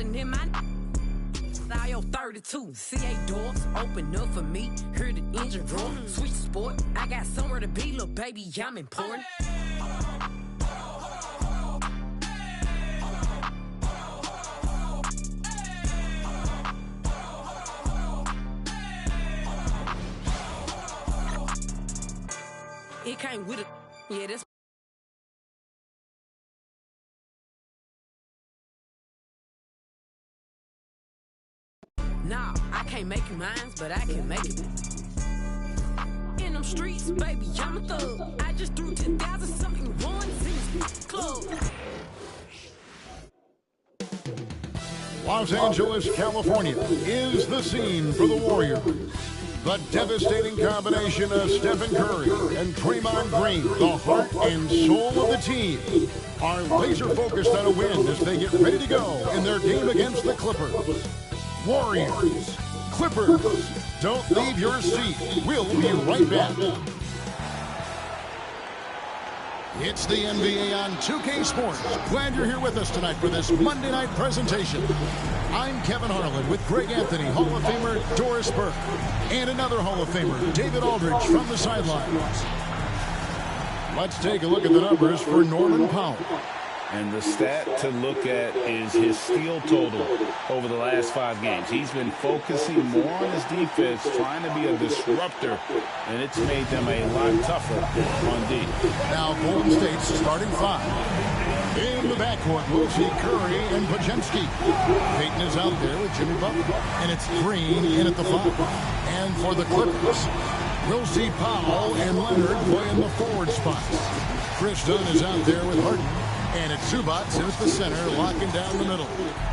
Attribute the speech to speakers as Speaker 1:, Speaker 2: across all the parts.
Speaker 1: rolling in my style 32. C8 doors open up for me. Hear the engine roar. Switch sport. I got somewhere to be, little baby. I'm important. It came with it. Yeah, that's. Nah, I can't make you mine, but I can make it. In them streets, baby, I'm a thug. I just threw 10,000 something ones in this club.
Speaker 2: Los Angeles, California is the scene for the Warriors. The devastating combination of Stephen Curry and Draymond Green, the heart and soul of the team, are laser focused on a win as they get ready to go in their game against the Clippers. Warriors, Clippers, don't leave your seat. We'll be right back. It's the NBA on 2K Sports. Glad you're here with us tonight for this Monday night presentation. I'm Kevin Harlan with Greg Anthony, Hall of Famer Doris Burke, and another Hall of Famer, David Aldridge, from the sidelines. Let's take a look at the numbers for Norman Powell.
Speaker 3: And the stat to look at is his steal total over the last 5 games. He's been focusing more on his defense, trying to be a disruptor, and it's made them a lot tougher on D.
Speaker 2: Now Golden State's starting 5. In the backcourt, we'll see Curry and Podziemski. Payton is out there with Jimmy Butler, and it's Green in at the 5. And for the Clippers, we'll see Powell and Leonard play in the forward spots. Chris Dunn is out there with Harden. And it's Zubac in at the center, locking down the middle.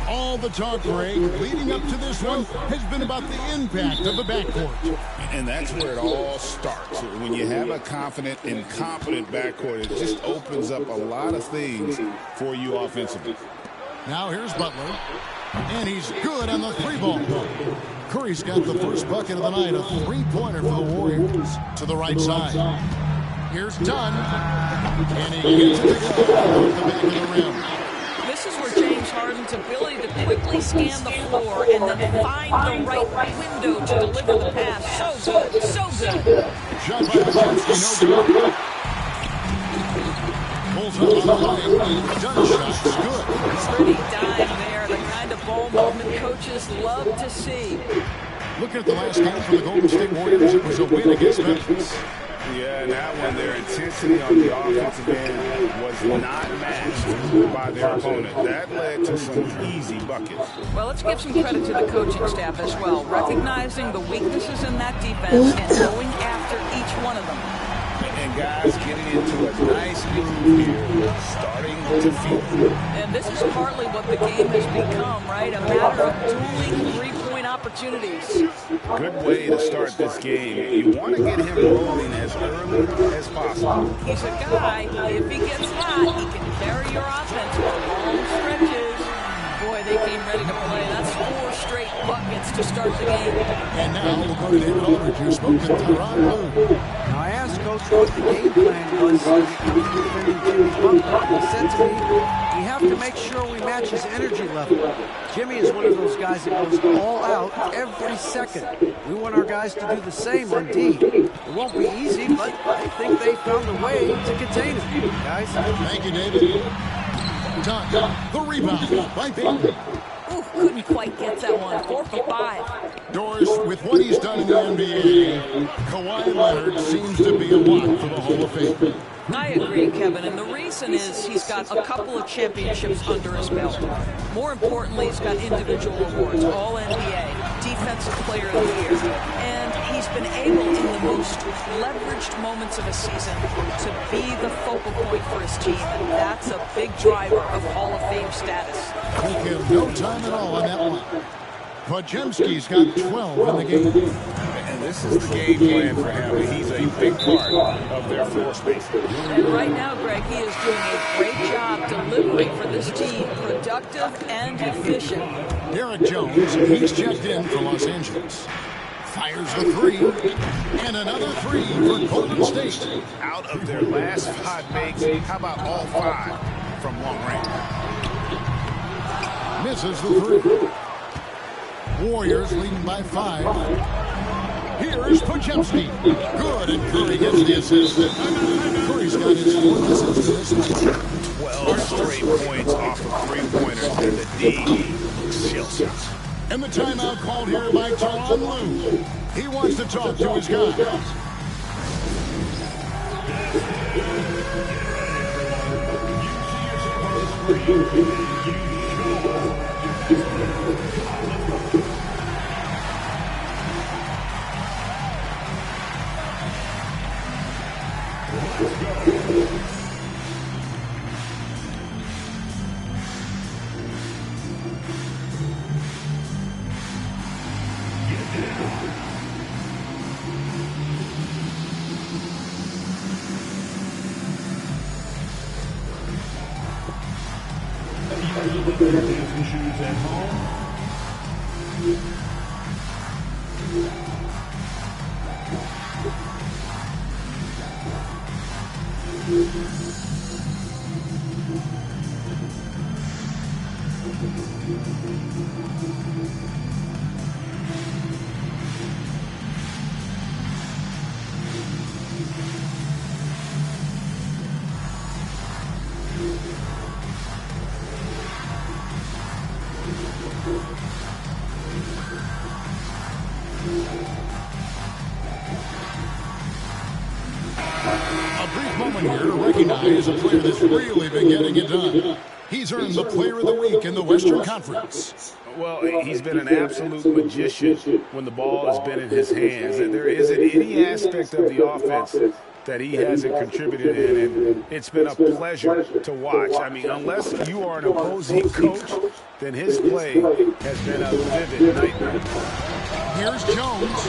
Speaker 2: All the talk, Greg, leading up to this one has been about the impact of the backcourt.
Speaker 3: And that's where it all starts. When you have a confident and competent backcourt, it just opens up a lot of things for you offensively.
Speaker 2: Now here's Butler. And he's good on the 3-ball. Curry's got the first bucket of the night, a 3-pointer for the Warriors. To the right side. Here's Dunn, and he gets it to go at the back of the rim.
Speaker 4: This is where James Harden's ability to quickly scan the floor and then find the right window to deliver the pass. So good, so good.
Speaker 2: Shot by Podziemski, no good. Pulls up on the leg. Dunn shot's good.
Speaker 4: Pretty dime there, the kind of ball movement coaches love to see.
Speaker 2: Looking at the last game for the Golden State Warriors, it was a win against Memphis.
Speaker 3: Yeah, and that one, their intensity on the offensive end was not matched by their opponent. That led to some easy buckets.
Speaker 4: Well, let's give some credit to the coaching staff as well, recognizing the weaknesses in that defense and going after each one of them.
Speaker 3: And guys getting into a nice groove here, starting to feel.
Speaker 4: And this is partly what the game has become, right? A matter of dueling three-point opportunities.
Speaker 3: Good way to start this game. You want to get him rolling as early as possible.
Speaker 4: He's a guy, if he gets hot, he can carry your offense for long stretches. Boy, they came ready to play. That's 4 straight buckets to start the game.
Speaker 2: And now we'll go to David Aldridge, who spoke to Tyronn Lue.
Speaker 5: Now, I asked Coach what the game plan was defending Jimmy Butler. He said to me, we have to make sure we match his energy level. Jimmy is one of those guys that goes all out every second. We want our guys to do the same on D. It won't be easy, but I think they found a way to contain him. Guys,
Speaker 2: thank you, David. Dunn, the rebound by Payton.
Speaker 4: Ooh, couldn't quite get that one. 4 for 5.
Speaker 2: Doris, with what he's done in the NBA, Kawhi Leonard seems to be a lock for the Hall of Fame.
Speaker 4: I agree, Kevin, and the reason is he's got a couple of championships under his belt. More importantly, he's got individual awards, All-NBA, Defensive Player of the Year, and he's been able in the most leveraged moments of a season to be the focal point for his team, and that's a big driver of Hall of Fame status.
Speaker 2: Took him no time at all on that one. Podziemski's got 12 in the game.
Speaker 3: And this is the game plan for him. He's a big part of their floor space.
Speaker 4: And right now, Greg, he is doing a great job delivering for this team, productive and efficient.
Speaker 2: Derek Jones, he's checked in for Los Angeles. Fires the 3, and another 3 for Golden State.
Speaker 3: Out of their last 5 makes, how about all 5 from long range?
Speaker 2: Misses the three. Warriors leading by 5. Here's Podziemski. Good, and Curry gets the assist. Curry's got his 4th assist in this night.
Speaker 3: 12 straight points off of three-pointers, and the D chills.
Speaker 2: And the timeout called here by Tyronn Lue. He wants to talk to his guys. Is a player that's really been getting it done. He's earned the Player of the Week in the Western Conference.
Speaker 3: Well, he's been an absolute magician when the ball has been in his hands. There isn't any aspect of the offense that he hasn't contributed in, and it's been a pleasure to watch. I mean, unless you are an opposing coach, then his play has been a vivid nightmare.
Speaker 2: Here's Jones.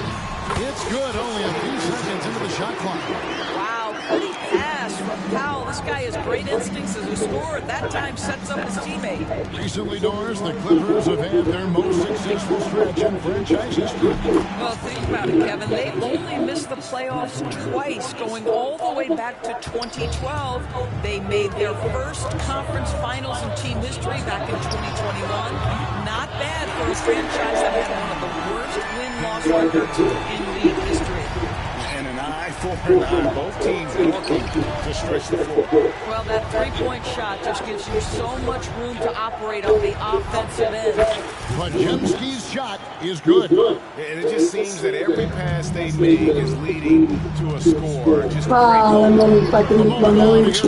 Speaker 2: It's good, only a few seconds into the shot clock.
Speaker 4: Wow, pretty pass from Powell. This guy has great instincts as a scorer. That time sets up his teammate.
Speaker 2: Recently, Doris, the Clippers have had their most successful stretch in franchise history.
Speaker 4: Well, think about it, Kevin. They've only missed the playoffs twice, going all the way back to 2012. They made their first conference finals in team history back in 2021. Not bad for a franchise that had one of the worst win-loss records in league history.
Speaker 3: And an eye for an eye. Both teams looking to stretch the floor.
Speaker 4: Well, that three-point shot just gives you so much room to operate on the offensive end.
Speaker 2: Podziemski's shot is good.
Speaker 3: And it just seems that every pass they make is leading to a score. Just
Speaker 6: wow, and then it's like a
Speaker 2: sideline reporter,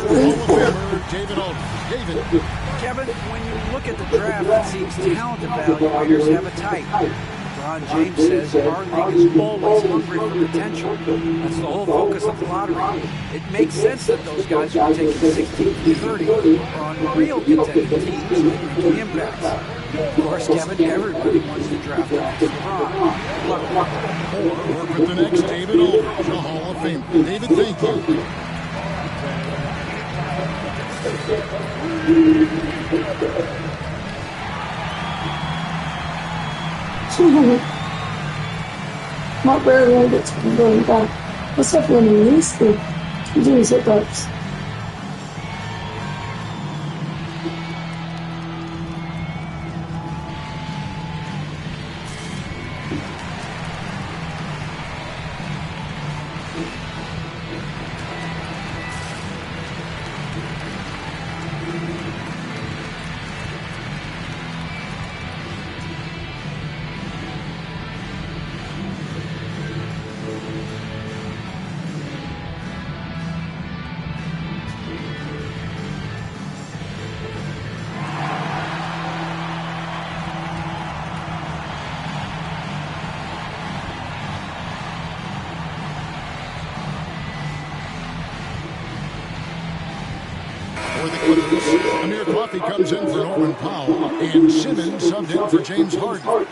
Speaker 2: Hall of Famer David Aldridge.
Speaker 5: Kevin, when you look at the draft, it seems talent evaluators have a type. LeBron James says our league is always hungry for potential. That's the whole focus of the lottery. It makes sense that those guys who are taking 16 to 30 are on real contending teams and making impacts. Of course, Kevin, everybody wants to draft the next LeBron.
Speaker 2: Or work with the next David Aldridge, a Hall of Famer. David, thank you.
Speaker 6: Not very well gets from going back. What's up when you least do? You do sit-ups.
Speaker 2: For the Clippers, Amir Coffey comes in for Norman Powell, and Simmons subbed in for James Harden.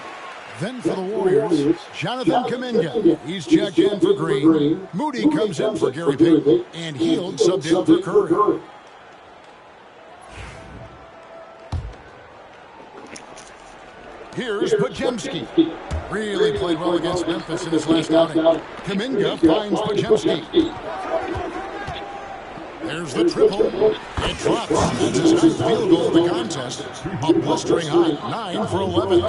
Speaker 2: Then for the Warriors, Jonathan Kuminga. He's checked in for Green. Moody comes in for Gary Payton, and Hield subbed in for Curry. Here's Podziemski. Really played well against Memphis in his last outing. Kuminga finds Podziemski. There's Here's the triple. It drops. That's his ninth field goal of the contest. A blistering hot 9 for 11.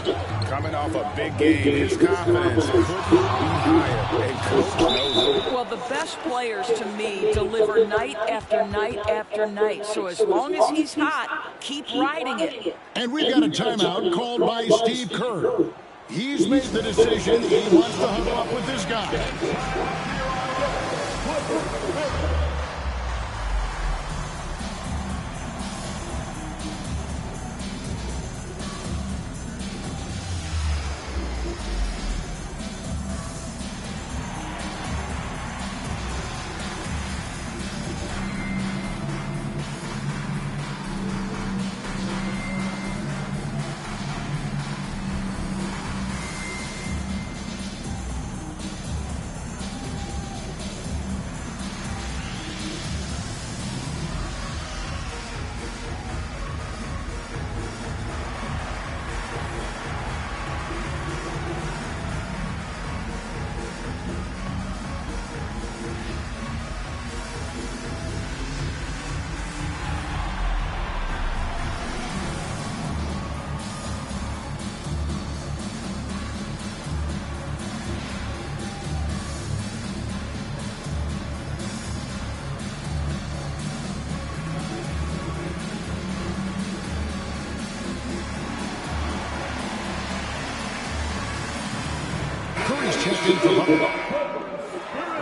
Speaker 3: Coming off a big game, his confidence couldn't be higher. And coach knows it.
Speaker 4: Well, the best players, to me, deliver night after night after night. So as long as he's hot, keep riding it.
Speaker 2: And we've got a timeout called by Steve Kerr. He's made the decision. He wants to huddle up with this guy.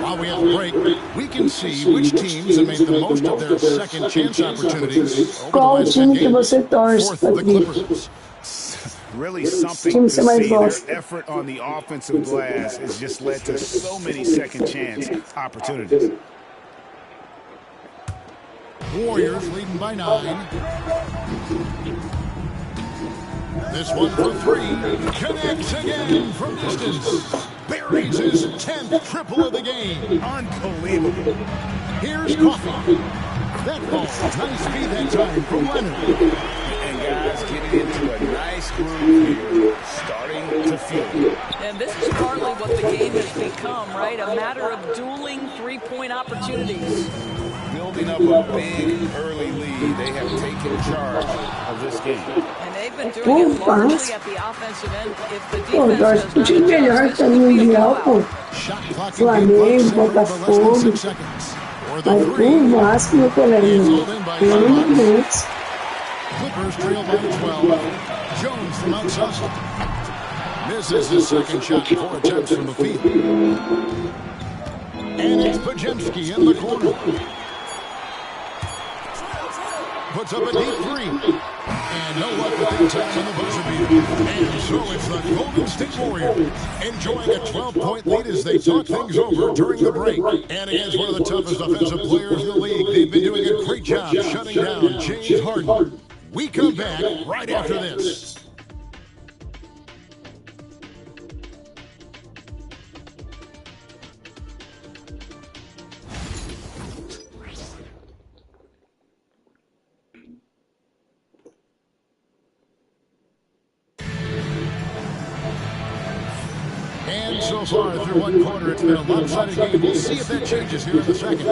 Speaker 2: While we have a break, we can see which teams have made the most of their second chance opportunities over the last 10 games. Fourth, the Clippers.
Speaker 3: Really something to see. Their effort on the offensive glass has just led to so many second chance opportunities.
Speaker 2: Warriors leading by 9. This one for 3. Connects again from distance. Buries his 10th triple of the game.
Speaker 3: Unbelievable.
Speaker 2: Here's Coffee. That ball, nice speed that time from Leonard.
Speaker 3: And guys getting into a nice groove here, starting to feel.
Speaker 4: And this is partly what the game has become, right? A matter of dueling three-point opportunities.
Speaker 3: Building up a big early lead, they have taken charge of this game.
Speaker 4: And they've been doing it largely at the offensive end. If the defense does not adjust, it could be a blowout.
Speaker 2: Shot clock in game clock set for less than 6 seconds. For the 3. It's hauled in by 5 minutes. Clippers trail by 12. Jones from outside. Misses his second shot, 4 attempts from the field. And it's Podziemski in the corner. Puts up a deep 3. And no luck with the time on the buzzer beater. And so it's the Golden State Warriors enjoying a 12-point lead as they talk things over during the break. And against one of the toughest offensive players in the league, they've been doing a great job shutting down James Harden. We come back right after this. And so far through one quarter, it's been a lopsided game. We'll see if that changes here in the second.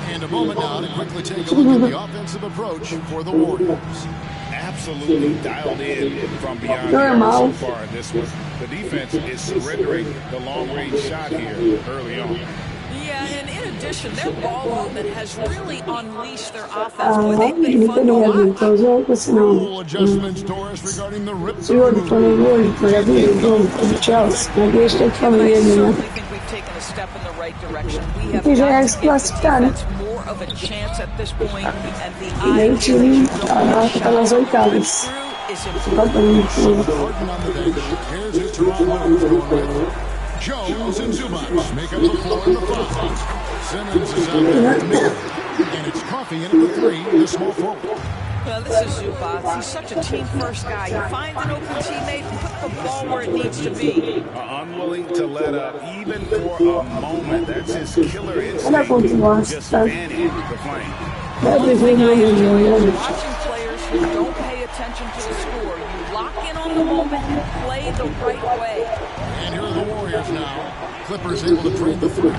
Speaker 2: And a moment now to quickly take a look at the offensive approach for the Warriors.
Speaker 3: Absolutely dialed in from beyond the arc so far in this one. The defense is surrendering the long-range shot here early on.
Speaker 4: Yeah, and in addition, their ball movement has really unleashed their offense. Boy, they've been fun to watch.
Speaker 2: Rule adjustments, Doris, regarding the rip.
Speaker 6: I certainly
Speaker 4: think we've taken a step in the right direction. We have got to give the defense more of a chance at this point, and the idea that you don't want to shot through is important.
Speaker 2: Harden on the bench. Here's who Toronto is going with. Jones and Zubac make up the 4 and the 5. Simmons is out there in the middle. And it's Coffee in at the 3, the small forward.
Speaker 4: Well, this is Zubac. He's such a team-first guy. He finds an open teammate and puts the ball where it needs to be.
Speaker 3: Unwilling to let up even for a moment. That's his killer instinct. Just fanning the flame.
Speaker 4: Watching players who don't pay attention to the score. You lock in on the moment and play the right way.
Speaker 2: And here are the Warriors now. Clippers able to trade the 3.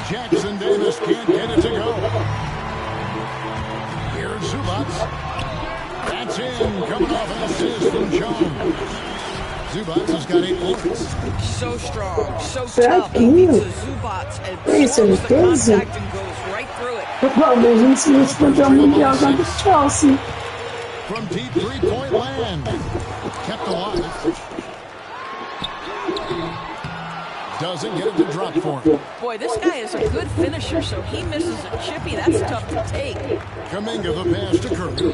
Speaker 2: Jackson Davis can't get it to go. Zubats. That's in, coming off an assist from Jones. Zubats has got 8 points.
Speaker 4: So strong, so tough. He beats the Zubats and storms the contact and goes right through it.
Speaker 6: A gente se respondeu mundial contra o Chelsea.
Speaker 2: From deep three-point land. Kept alive. Doesn't get it to drop for him.
Speaker 4: Boy, this guy is a good finisher, so he misses a chippy. That's tough to take.
Speaker 2: Kuminga the pass to Curry.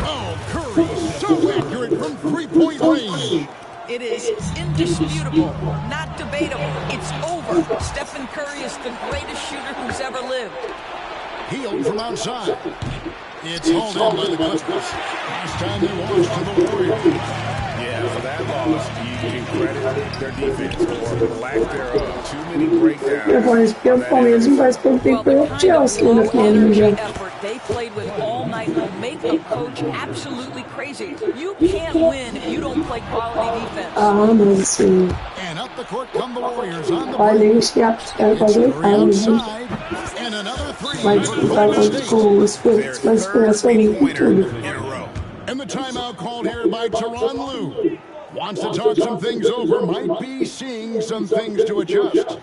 Speaker 2: Oh, Curry so accurate from three-point range.
Speaker 4: It is indisputable, not debatable. It's over. Stephen Curry is the greatest shooter who's ever lived.
Speaker 2: Healed from outside. It's hauled in by the Clippers. Last time they lost to the Warriors.
Speaker 3: Yeah, for that loss, you can credit their defense or lack therof. Too many breakdowns.
Speaker 6: O Palmeiras não vai se perder pelo Chelsea na final do Mundial.
Speaker 4: They played with all night will make a coach absolutely crazy. You can't win if you don't play quality defense.
Speaker 6: Mas sim.
Speaker 2: And up the court come the Warriors on the
Speaker 6: Olha,
Speaker 2: break.
Speaker 6: eles que querem fazer
Speaker 2: Outside. And another three
Speaker 6: vai
Speaker 2: for
Speaker 6: disputar
Speaker 2: Golden
Speaker 6: com
Speaker 2: State.
Speaker 6: os Spurs, vai esperar só um tudo.
Speaker 2: And the timeout called here by Tyronn Lue. Wants to talk some things over. Might be seeing some things to adjust.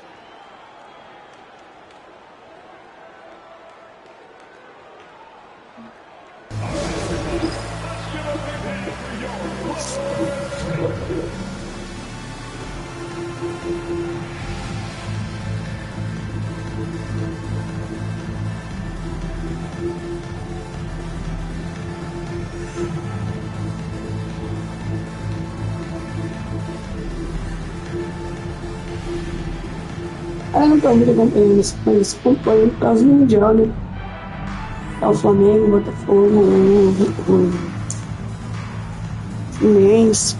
Speaker 6: Não tô muito acompanhando isso, mas acompanho por causa do Mundial, né? É o Flamengo, o Botafogo, o Fluminense,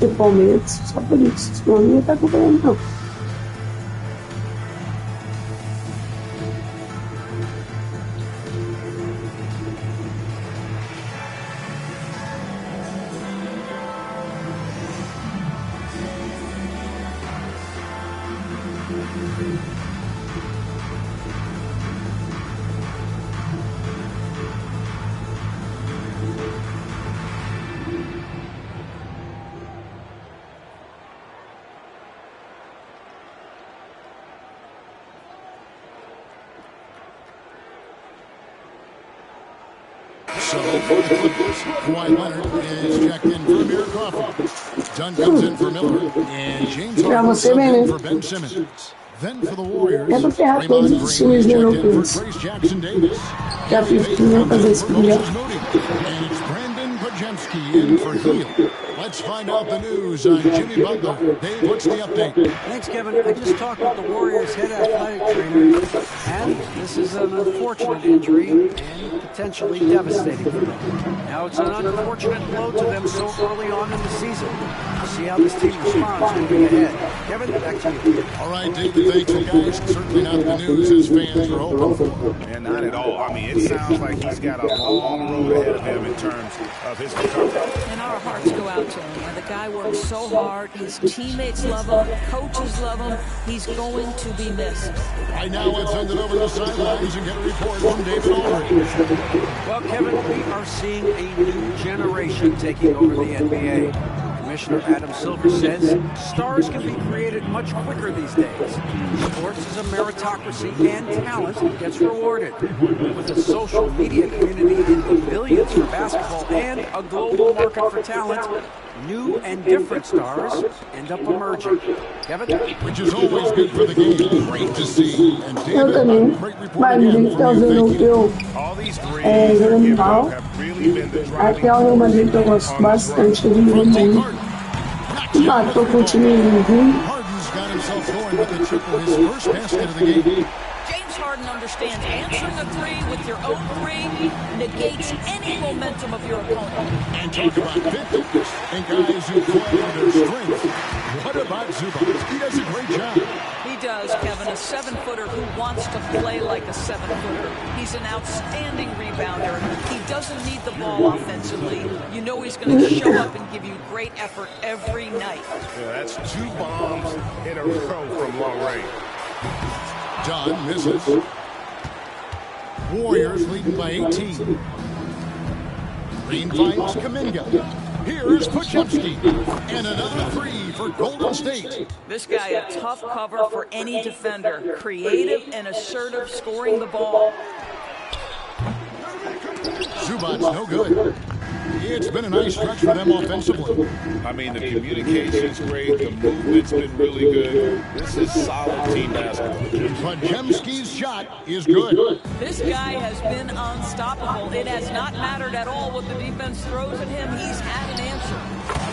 Speaker 6: o Palmeiras, só por isso. Senão não ia estar acompanhando, não.
Speaker 2: So, for the Clippers, Kawhi Leonard is checked in for Amir Coffey. Duncan's in for Miller. And James Harden subbed in for Ben Simmons. Then for the Warriors, Draymond Green is checked in for Trace Jackson Davis.
Speaker 6: Já fiz que não fazer esse Mundial.
Speaker 2: And it's Brandon Podziemski in for Hield. Let's find out the news on Jimmy Butler. Dave, what's the update?
Speaker 5: Thanks, Kevin. I just talked with the Warriors head athletic trainer, and this is an unfortunate injury and potentially devastating for them. Now it's an unfortunate blow to them so early on in the season. We'll see how this team responds moving ahead. Kevin, back to you.
Speaker 2: All right, David, thanks, you guys. Certainly not the news his fans are hoping for.
Speaker 3: And not at all. I mean, it sounds like he's got a long road ahead of him in terms of his recovery.
Speaker 4: And our hearts go out to him. The guy works so hard. His teammates love him. Coaches love him. He's going to be missed.
Speaker 2: Right now, let's send it over to the sidelines and get a report from David Aldridge.
Speaker 5: Well, Kevin, we are seeing a new generation taking over the NBA. Commissioner Adam Silver says stars can be created much quicker these days. Sports is a meritocracy and talent gets rewarded. With a social media community in the billions for basketball and a global market for talent, new and different stars end up emerging. Kevin?
Speaker 2: Which is always good for the game. Great to see. And
Speaker 6: Eu também, mas ninguém está vendo o que eu jogando mal. Até o Real Madrid que eu gosto bastante de ver. Matou com o time ruim.
Speaker 2: Harden's got himself going with the triple, his first basket of the game.
Speaker 4: James Harden understands answering a three with your own three negates any momentum of your opponent.
Speaker 2: And talk about fitness and guys who play their strength. What about Zubac? He does a great job.
Speaker 4: He does, Kevin, a seven-footer who wants to play like a seven-footer. He's an outstanding rebounder. He doesn't need the ball offensively. You know he's going to show up and give you great effort every night.
Speaker 3: Yeah, that's 2 bombs in a row from long range.
Speaker 2: Dunn misses. Warriors leading by 18. Green finds Kuminga. Here's Podziemski. And another three for Golden State.
Speaker 4: This guy, a tough cover for any defender. Creative and assertive scoring the ball.
Speaker 2: Zubac's no good. It's been a nice stretch for them offensively.
Speaker 3: I mean, the communication's great. The movement's been really good. This is solid team basketball.
Speaker 2: Podziemski's shot is good.
Speaker 4: This guy has been unstoppable. It has not mattered at all what the defense throws at him. He's had an answer.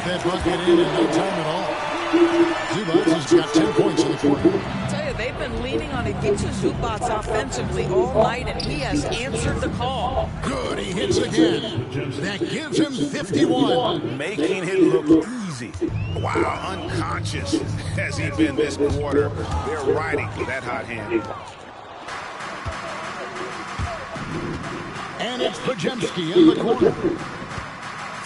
Speaker 2: That bucket in no time at all. Zubac has got 10 points in the quarter.
Speaker 4: I tell you, they've been leaning on Ivica Zubac offensively all night, and he has answered the call.
Speaker 2: Good, he hits again. That gives him 51.
Speaker 3: Making it look easy. Wow, unconscious has he been this quarter. They're riding that hot hand.
Speaker 2: And it's Podziemski in the corner.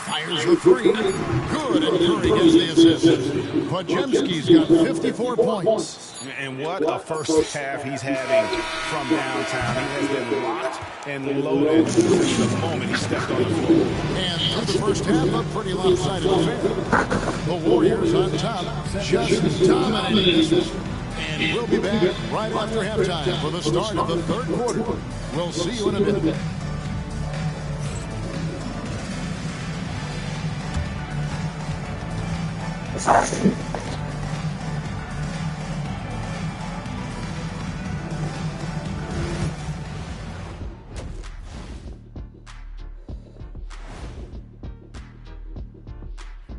Speaker 2: Fires the three. Good, and Curry gets the assist. Podziemski's got 54 points.
Speaker 3: And what a first half he's having from downtown. He has been locked and loaded since the moment he stepped on the floor.
Speaker 2: And through the first half, a pretty lopsided affair. The Warriors on top, just dominating this one. And we'll be back right after halftime for the start of the third quarter. We'll see you in a minute.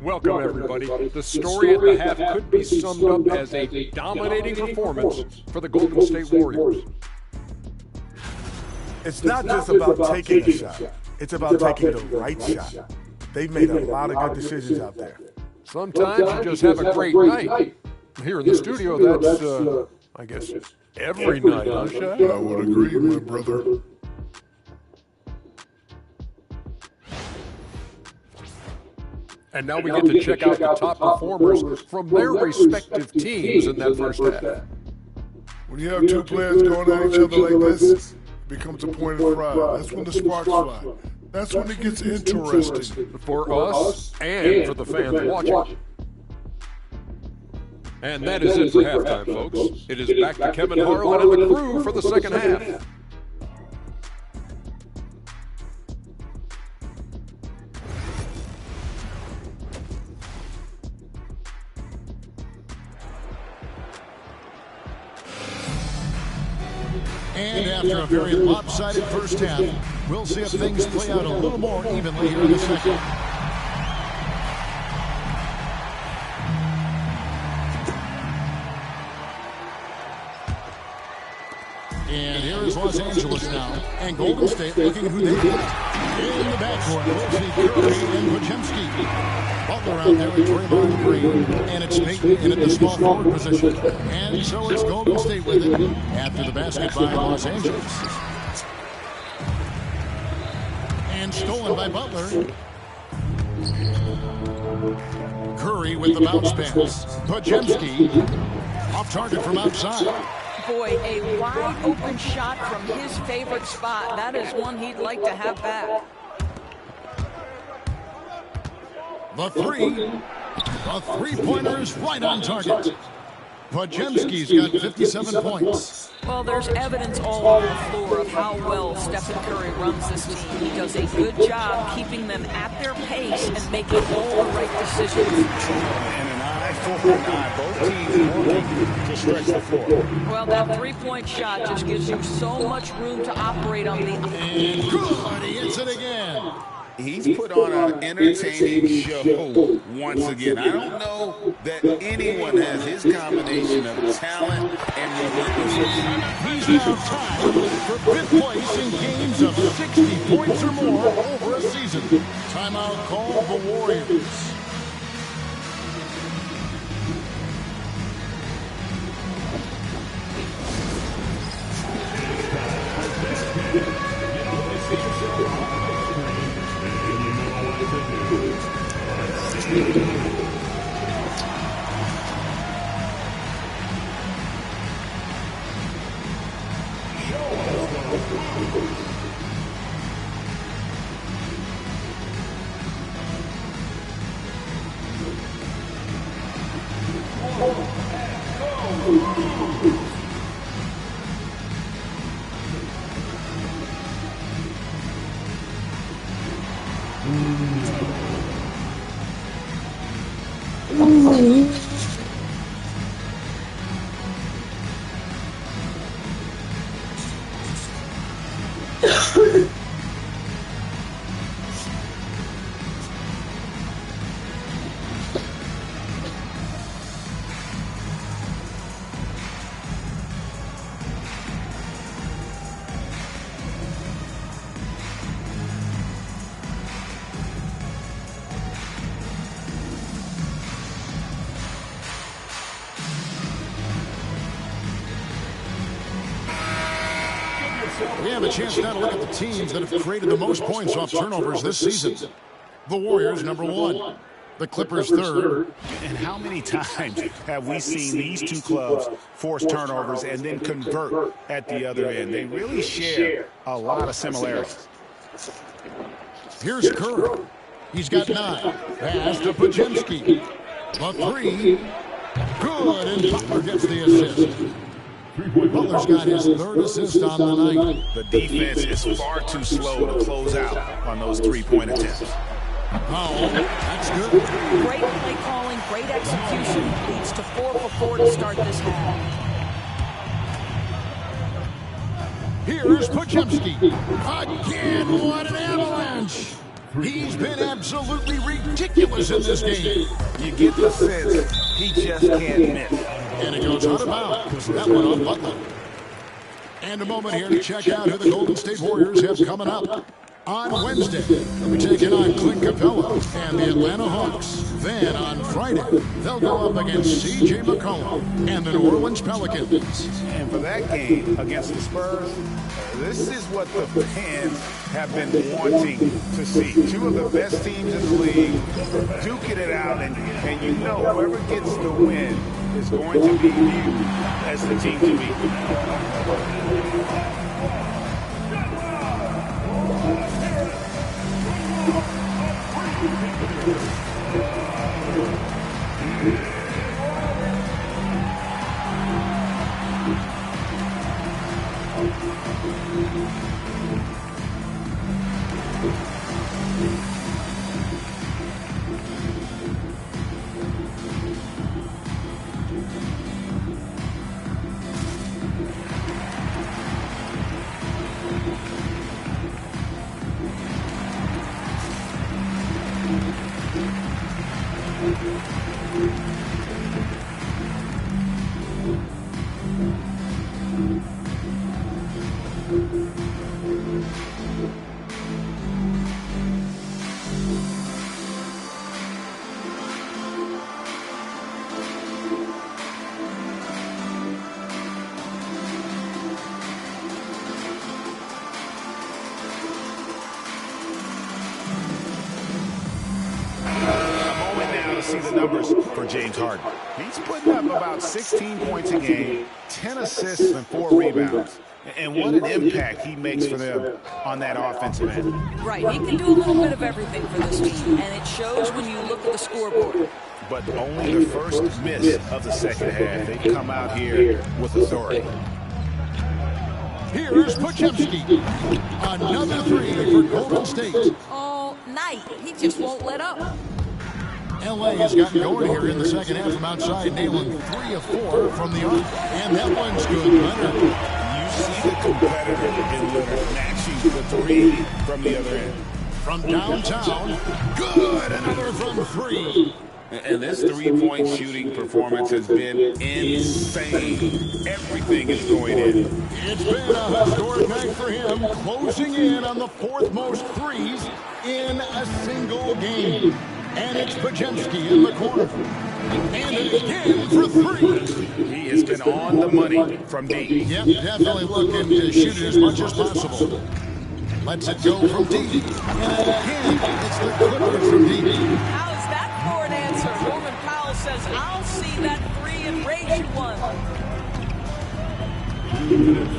Speaker 7: Welcome, everybody. The story at the half could be summed up as a dominating performance for the Golden State Warriors.
Speaker 8: It's not just about taking a shot. It's about taking the right shot. They've made a lot of good decisions out there.
Speaker 7: Sometimes you just have a great night. Here in the studio, that's, I guess, every night, huh, Shaq?
Speaker 9: I would agree, my brother.
Speaker 7: And now we get to check out the top performers from their respective teams in that first half.
Speaker 9: When you have two players going at each other like this, it becomes a point of pride. That's when the sparks fly. That's when it gets interesting.
Speaker 7: For us and for the fans watching. And that is it for halftime, folks. It is back to Kevin Harlan and the crew for the second half.
Speaker 2: And after a very lopsided first half, we'll see if things play out a little more evenly here in the second. And here is Los Angeles now, and Golden State looking who they get. In the backcourt, we'll see Curry and Podziemski. Butler out there with Draymond Green, and it's Payton in at the small forward position. And so it's Golden State with it after the basket by Los Angeles. And stolen by Butler. Curry with the bounce pass. Podziemski off target from outside.
Speaker 4: Boy, a wide open shot from his favorite spot. That is one he'd like to have back.
Speaker 2: The three-pointer is right on target. Podziemski's got 57 points.
Speaker 4: Well, there's evidence all over the floor of how well Stephen Curry runs this team. He does a good job keeping them at their pace and making all the right decisions.
Speaker 3: And an eye for an eye. Both teams working to stretch the floor.
Speaker 4: Well, that three-point shot just gives you so much room to operate on the...
Speaker 2: And good, he hits it again.
Speaker 3: He's put on an entertaining show once again. I don't know that anyone has his combination of talent and relentlessness.
Speaker 2: He's now tied for fifth place in games of 60 points or more over a season. Timeout called the Warriors. We have a chance now to look at the teams that have created the most points off turnovers this season. The Warriors, number 1. The Clippers, 3rd.
Speaker 3: And how many times have we seen these two clubs force turnovers and then convert at the other end? They really share a lot of similarities.
Speaker 2: Here's Curry. He's got 9. Pass to Podziemski. A 3. Good, and Butler gets the assist. Butler's got his 3rd assist on the night.
Speaker 3: The defense is far too slow to close out on those three-point attempts.
Speaker 2: Oh, that's good.
Speaker 4: Great play calling, great execution. Leads to 4 for 4 to start this half.
Speaker 2: Here's Podziemski. Again, what an avalanche. He's been absolutely ridiculous in this game.
Speaker 3: You get the sense he just can't miss.
Speaker 2: And it goes out of bounds. That went on Butler. And a moment here to check out who the Golden State Warriors have coming up. On Wednesday, they'll be taking on Clint Capella and the Atlanta Hawks. Then on Friday, they'll go up against C.J. McCollum and the New Orleans Pelicans.
Speaker 3: And for that game against the Spurs, this is what the fans have been wanting to see. Two of the best teams in the league duking it out, and you know whoever gets the win is going to be viewed as the team to beat. See the numbers for James Harden. He's putting up about 16 points a game, 10 assists and 4 rebounds. And what an impact he makes for them on that offensive end.
Speaker 4: Right, he can do a little bit of everything for this team, and it shows when you look at the scoreboard.
Speaker 3: But only the first miss of the second half. They come out here with authority.
Speaker 2: Here's Podziemski. Another 3 for Golden State.
Speaker 4: All night, he just won't let up.
Speaker 2: L.A. has gotten going here in the second half from outside, nailing 3 of 4 from the arc. And that one's good. Leonard.
Speaker 3: You see the competitor in Leonard matching the 3 from the other end.
Speaker 2: From downtown, good. Another from 3.
Speaker 3: And this three-point shooting performance has been insane. Everything is going in.
Speaker 2: It's been a historic night for him, closing in on the 4th most threes in a single game. And it's Podziemski in the corner. And again for 3.
Speaker 3: He has been on the money from deep.
Speaker 2: Yep, definitely looking to shoot it as much as possible. Lets it go from deep. And again, it's the Clippers from deep.
Speaker 4: How is that for an answer? Norman Powell says, I'll see that 3 and raise you one.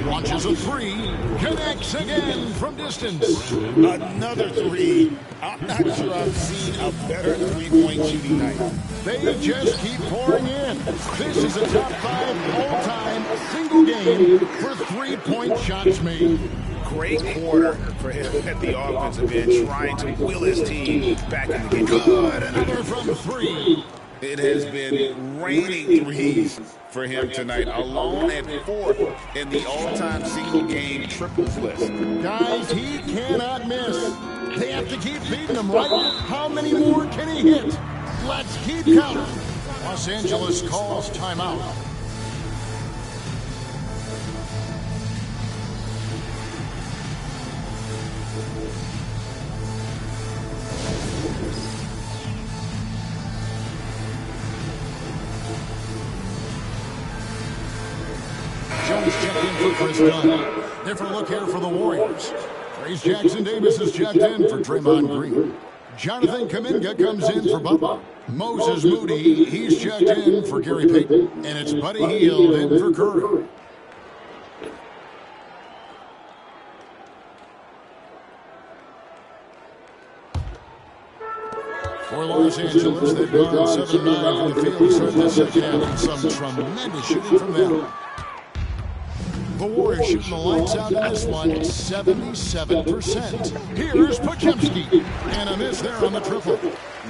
Speaker 2: Launches a 3, connects again from distance.
Speaker 3: Another 3. I'm not sure I've seen a better three-point shooting night.
Speaker 2: They just keep pouring in. This is a top 5 all-time single game for 3-point shots made.
Speaker 3: great quarter for him at the offensive end, trying to will his team back in the game.
Speaker 2: Good, another from three.
Speaker 3: It has been raining threes for him tonight, alone at 4th in the all-time single-game triples list.
Speaker 2: Guys, he cannot miss. They have to keep beating him, right? How many more can he hit? Let's keep counting. Los Angeles calls timeout. Jones checked in for Chris Dunn. Different look here for the Warriors. Trace Jackson-Davis is checked in for Draymond Green. Jonathan Kuminga comes in for Bubba. Moses Moody, he's checked in for Gary Payton. And it's Buddy Hield in for Curry. For Los Angeles, they've gone 7-9 from the field to start the second half, and some tremendous shooting from them. The Warriors shooting the lights out in this one, 77%. Here's Podziemski, and a miss there on the triple.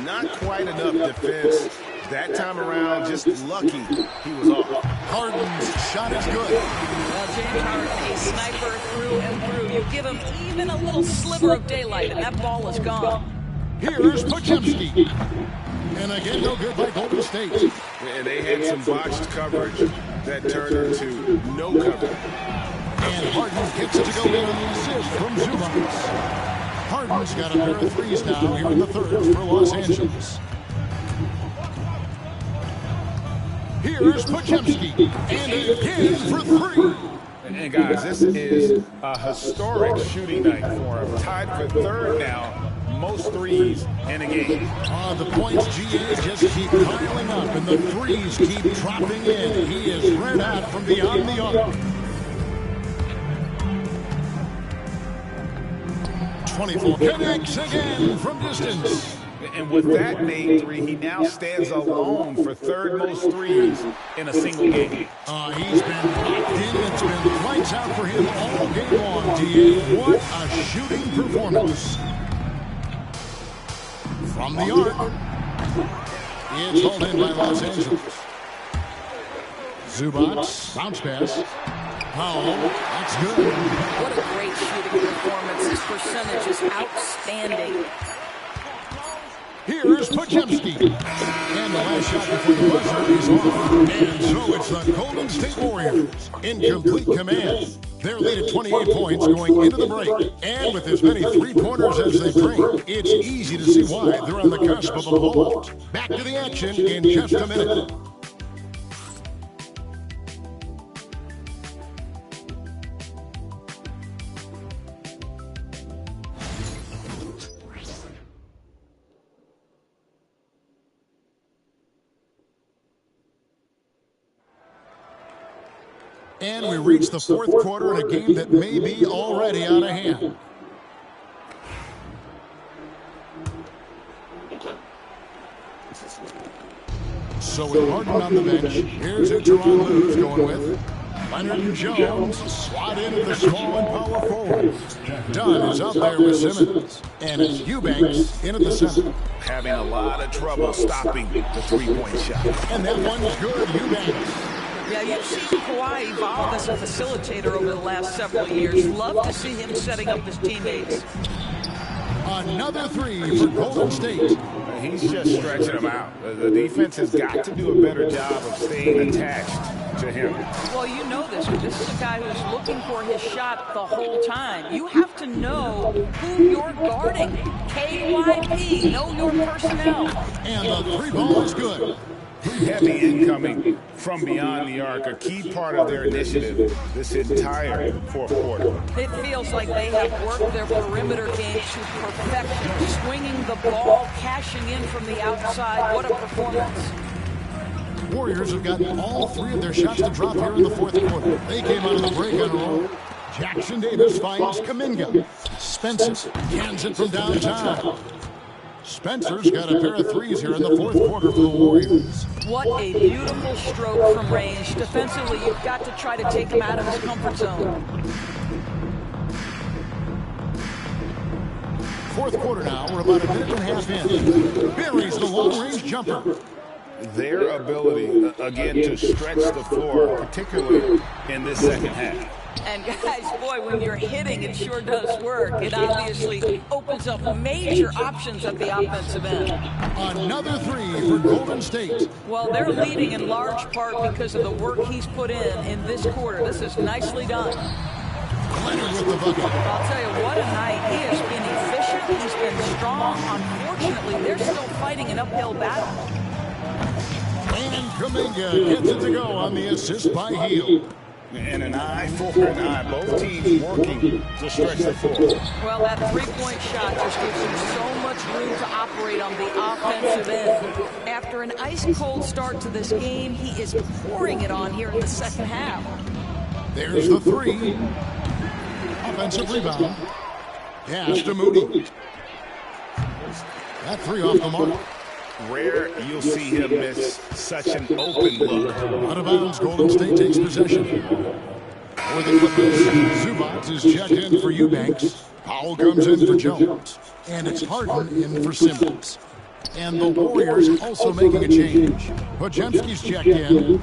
Speaker 3: Not quite enough defense that time around, just lucky he was off.
Speaker 2: Harden's shot is good.
Speaker 4: Well, James Harden, a sniper through and through. You give him even a little sliver of daylight, and that ball is gone.
Speaker 2: Here's Podziemski. And again, no good by Golden State.
Speaker 3: And they had some botched coverage that turned into no coverage.
Speaker 2: And Harden gets it to go in on the assist from Zubac. Harden's got a pair of threes now here in the third for Los Angeles. Here's Podziemski. And again for three.
Speaker 3: And guys, this is a historic shooting night for him. Tied for third now. Most threes in a game.
Speaker 2: The points, GA, just keep piling up, and the threes keep dropping in. He is red out from beyond the arc. 24 connects again from distance.
Speaker 3: And with that made three, he now stands alone for third most threes in a single game.
Speaker 2: He's been locked in. It's been lights out for him all game long, DA. What a shooting performance. From the arc, it's hauled in by Los Angeles. Zubac, bounce pass. Powell, that's good.
Speaker 4: What a great shooting performance. His percentage is outstanding.
Speaker 2: Here's Podziemski. And the last shot before the buzzer is off. And so it's the Golden State Warriors in complete command. Their lead at 28 points going into the break. And with as many three-pointers as they bring, it's easy to see why they're on the cusp of a blowout. Back to the action in just a minute. And we reach the fourth quarter in a game that may be already out of hand. So with Harden on the bench, here's who Tyronn Lue's going with. Leonard and Jones slot into the small and power forward. Dunn is out there with Simmons. And it's Eubanks in at the center.
Speaker 3: Having a lot of trouble stopping the three-point shot.
Speaker 2: And that one's good, Eubanks.
Speaker 4: Yeah, you've seen Kawhi evolve as a facilitator over the last several years. Love to see him setting up his teammates.
Speaker 2: Another three for Golden State.
Speaker 3: He's just stretching them out. The defense has got to do a better job of staying attached to him.
Speaker 4: Well, you know this. This is a guy who's looking for his shot the whole time. You have to know who you're guarding. KYP, know your personnel.
Speaker 2: And the three ball is good.
Speaker 3: Heavy incoming from beyond the arc, a key part of their initiative this entire fourth quarter.
Speaker 4: It feels like they have worked their perimeter game to perfection, swinging the ball, cashing in from the outside. What a performance.
Speaker 2: Warriors have gotten all three of their shots to drop here in the fourth quarter. They came out of the break on a roll. Jackson-Davis finds Kuminga. Spencer cans it from downtown. Spencer's got a pair of threes here in the fourth quarter for the Warriors.
Speaker 4: What a beautiful stroke from range. Defensively, you've got to try to take him out of his comfort zone.
Speaker 2: fourth quarter now. We're about a minute and a half in. Buries the long-range jumper.
Speaker 3: Their ability, again, to stretch the floor, particularly in this second half.
Speaker 4: And guys, boy, when you're hitting, it sure does work. It obviously opens up major options at the offensive end.
Speaker 2: Another three for Golden State.
Speaker 4: Well, they're leading in large part because of the work he's put in this quarter. This is nicely done.
Speaker 2: Leonard with the bucket.
Speaker 4: I'll tell you, what a night. He has been efficient. He's been strong. Unfortunately, they're still fighting an uphill battle.
Speaker 2: And Kuminga gets it to go on the assist by Hield.
Speaker 3: And an eye for an eye. Both teams working to stretch the floor.
Speaker 4: Well, that three-point shot just gives him so much room to operate on the offensive end. After an ice-cold start to this game, he is pouring it on here in the second half.
Speaker 2: There's the three. Offensive rebound. Pass to Moody. That three off the mark.
Speaker 3: Rare you'll see him miss such an open look.
Speaker 2: Out of bounds, Golden State takes possession. For the Clippers, Zubac is checked in for Eubanks. Powell comes in for Jones. And it's Harden in for Simmons. And the Warriors also making a change. Podziemski's checked in.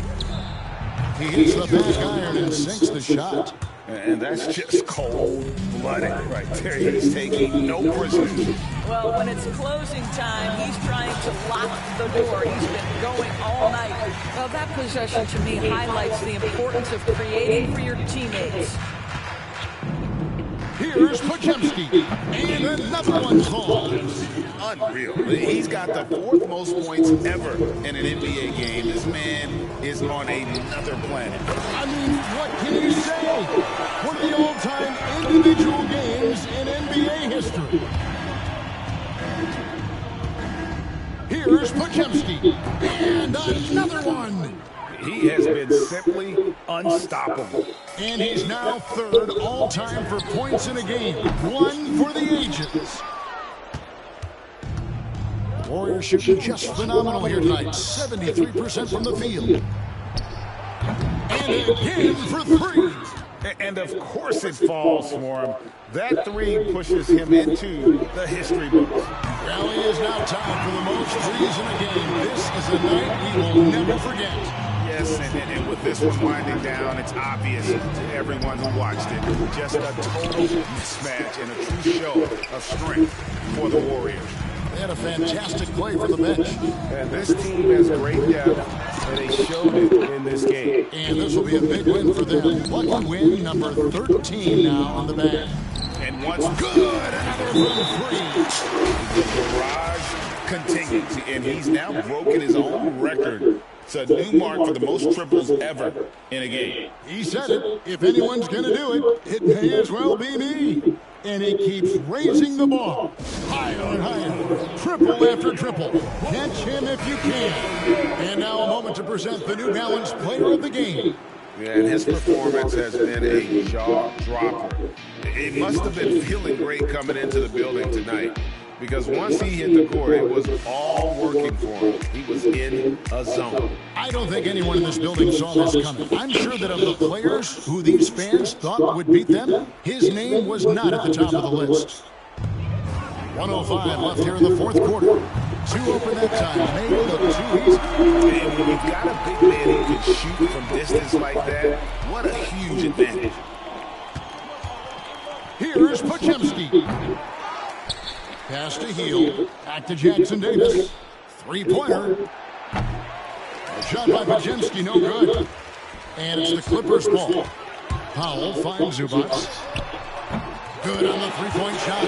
Speaker 2: He hits the back iron and sinks the shot.
Speaker 3: And that's just cold-blooded right there. He's taking no prisoners.
Speaker 4: Well, when it's closing time, he's trying to lock the door. He's been going all night. Well, that possession to me highlights the importance of creating for your teammates.
Speaker 2: Here's Podziemski, and another one falls.
Speaker 3: Unreal. He's got the fourth most points ever in an NBA game. This man is on another planet.
Speaker 2: I mean, what can you say? One of the all-time individual games in NBA history. Here's Podziemski, and another one.
Speaker 3: He has been simply unstoppable.
Speaker 2: And he's now third all-time for points in a game. One for the ages. Warriors shooting just phenomenal here tonight. 73% from the field. And again for three.
Speaker 3: And of course it falls for him. That three pushes him into the history books.
Speaker 2: Well, he is now tied for the most threes in a game. This is a night we will never forget.
Speaker 3: Yes, and with this one winding down, it's obvious to everyone who watched it. Just a total mismatch and a true show of strength for the Warriors.
Speaker 2: They had a fantastic play for the bench.
Speaker 3: And this team has great depth, and they showed it in this game.
Speaker 2: And this will be a big win for them. Lucky win number 13 now on the bag.
Speaker 3: And once good, another from three. The barrage continues, and he's now broken his own record. It's a new mark for the most triples ever in a game.
Speaker 2: He said it. If anyone's going to do it, it may as well be me. And he keeps raising the ball. Higher and higher. Triple after triple. Catch him if you can. And now a moment to present the New Balance Player of the Game.
Speaker 3: Yeah, and his performance has been a jaw-dropper. It must have been feeling great coming into the building tonight. Because once he hit the court, it was all working for him. He was in a zone.
Speaker 2: I don't think anyone in this building saw this coming. I'm sure that of the players who these fans thought would beat them, his name was not at the top of the list. 1:05 left here in the fourth quarter. Two open that time. Made it look too easy.
Speaker 3: And when you've got a big man who can shoot from distance like that, what a huge advantage.
Speaker 2: Here's Podziemski. Pass to Hield. Back to Jackson Davis. Three-pointer. Shot by Podziemski, no good. And it's the Clippers' ball. Powell finds Zubac. Good on the three-point shot.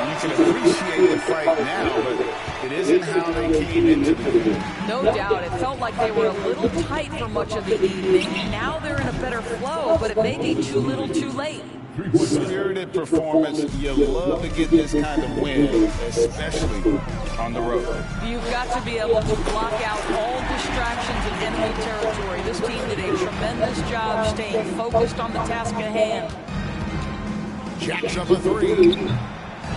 Speaker 3: You can appreciate the fight now, but it isn't how they came into the game.
Speaker 4: No doubt. It felt like they were a little tight for much of the evening. Now they're in a better flow, but it may be too little too late.
Speaker 3: Spirited performance. You love to get this kind of win, especially on the road.
Speaker 4: You've got to be able to block out all distractions in enemy territory. This team did a tremendous job staying focused on the task at hand.
Speaker 2: Jacks up a three.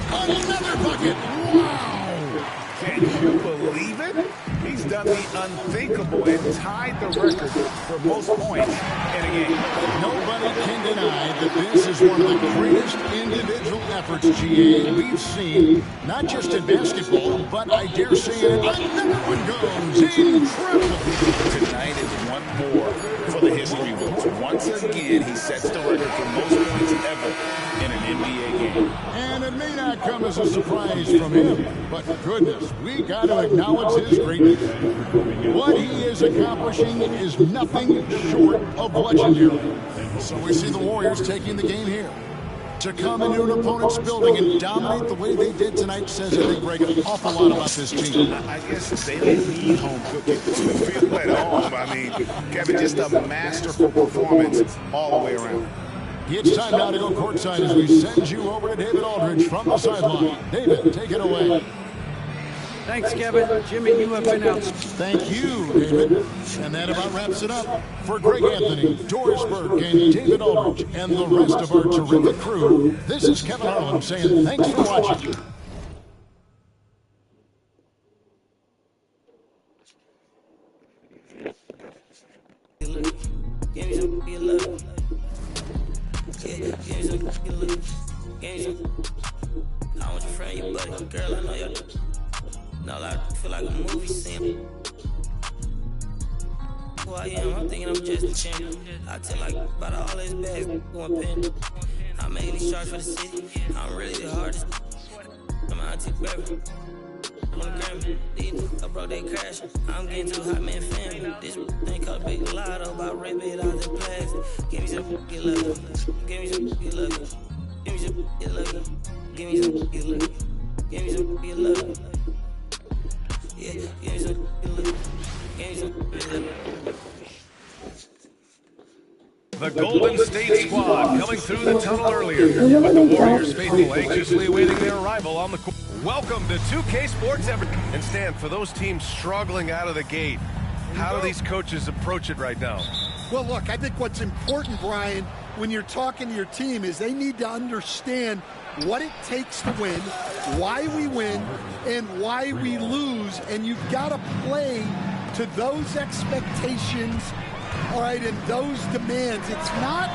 Speaker 2: Another bucket. Wow.
Speaker 3: Can you believe it? He's done the unthinkable and tied the record for most points in a game.
Speaker 2: Nobody can deny that this is one of the greatest individual efforts, GA, we've seen, not just in basketball, but I dare say it. Another one goes. Incredible.
Speaker 3: Tonight is one more for the history books. Once again, he sets the record for most points ever in an NBA game.
Speaker 2: And it may not come as a surprise from him, but goodness, we got to acknowledge his greatness. What he is accomplishing is nothing short of legendary. So we see the Warriors taking the game here. To come into an opponent's building and dominate the way they did tonight says, I think, Greg, an awful lot about this team.
Speaker 3: I guess they don't need home cooking to feel at home. I mean, Kevin, just a masterful performance all the way around.
Speaker 2: It's time now to go courtside as we send you over to David Aldridge from the sideline. David, take it away.
Speaker 5: Thanks, Kevin. Jimmy, you have been out.
Speaker 2: Thank you, David. And that about wraps it up. For Greg Anthony, Doris Burke, and David Aldridge, and the rest of our terrific crew, this is Kevin Harlan saying thanks for watching.
Speaker 10: I want your friend, your buddy, girl, I know you. No, I feel like a movie scene. Who I am, I'm thinking I'm just a champion. I tell like about all his bags, one pen. I made these charts for the city. I'm really the hardest. I'm auntie baby. I'm on the Grammy. I broke they crash. I'm getting too hot, man, family. This thing called Big Lotto about red bait out in plastic. Give me some get lucky. Give me some get lucky. Give me some get lucky. Give me some get lucky. Give me some get lucky. Yeah, give me some get lucky. Give me some get lucky.
Speaker 11: The Golden State squad coming through the tunnel earlier, but the Warriors faithful anxiously awaiting their arrival on the court. Welcome to 2K Sports Everything. And Stan, for those teams struggling out of the gate, how do these coaches approach it right now?
Speaker 12: Well, look, I think what's important, Brian, when you're talking to your team is they need to understand what it takes to win, why we win, and why we lose, and you've got to play to those expectations, all right, and those demands. It's not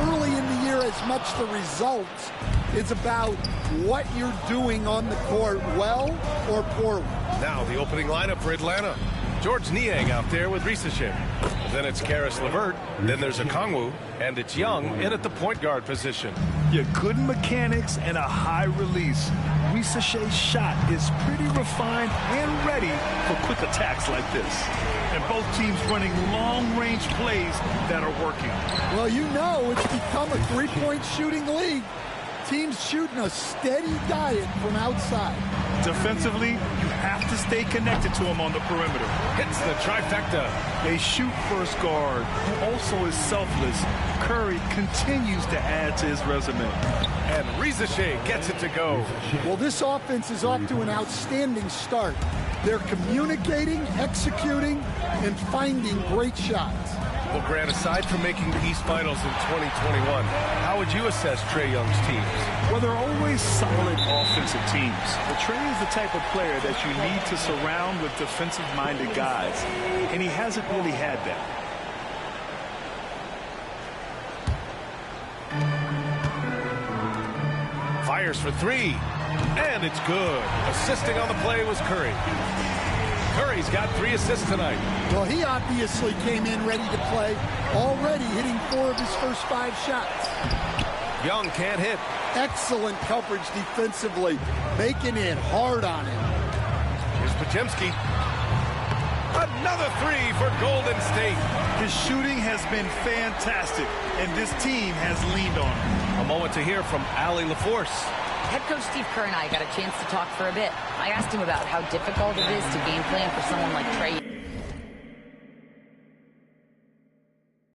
Speaker 12: early in the year as much the results. It's about what you're doing on the court, well or poorly.
Speaker 11: Now the opening lineup for Atlanta. George Niang out there with Risachet. Then it's Karis LeVert. Then there's Okongwu. And it's Young in at the point guard position.
Speaker 13: Yeah, good mechanics and a high release. Risachet's shot is pretty refined and ready for quick attacks like this. And both teams running long-range plays that are working.
Speaker 12: Well, you know it's become a three-point shooting league. Teams shooting a steady diet from outside.
Speaker 13: Defensively, you have to stay connected to him on the perimeter.
Speaker 11: Hits the trifecta.
Speaker 13: A shoot first guard who also is selfless. Curry continues to add to his resume.
Speaker 11: And Risachet gets it to go.
Speaker 12: Well, this offense is off to an outstanding start. They're communicating, executing, and finding great shots.
Speaker 11: Well, Grant, aside from making the East Finals in 2021, how would you assess Trae Young's teams?
Speaker 13: Well, they're always solid offensive teams. But Trae is the type of player that you need to surround with defensive-minded guys, and he hasn't really had that.
Speaker 11: Fires for three, and it's good. Assisting on the play was Curry. Curry's got 3 assists tonight.
Speaker 12: Well, he obviously came in ready to play, already hitting 4 of his first 5 shots.
Speaker 11: Young can't hit.
Speaker 12: Excellent coverage defensively, making it hard on him.
Speaker 11: Here's Podziemski. Another 3 for Golden State.
Speaker 13: His shooting has been fantastic, and this team has leaned on him.
Speaker 11: A moment to hear from Allie LaForce.
Speaker 14: Head coach Steve Kerr and I got a chance to talk for a bit. I asked him about how difficult it is to game plan for someone like Trae.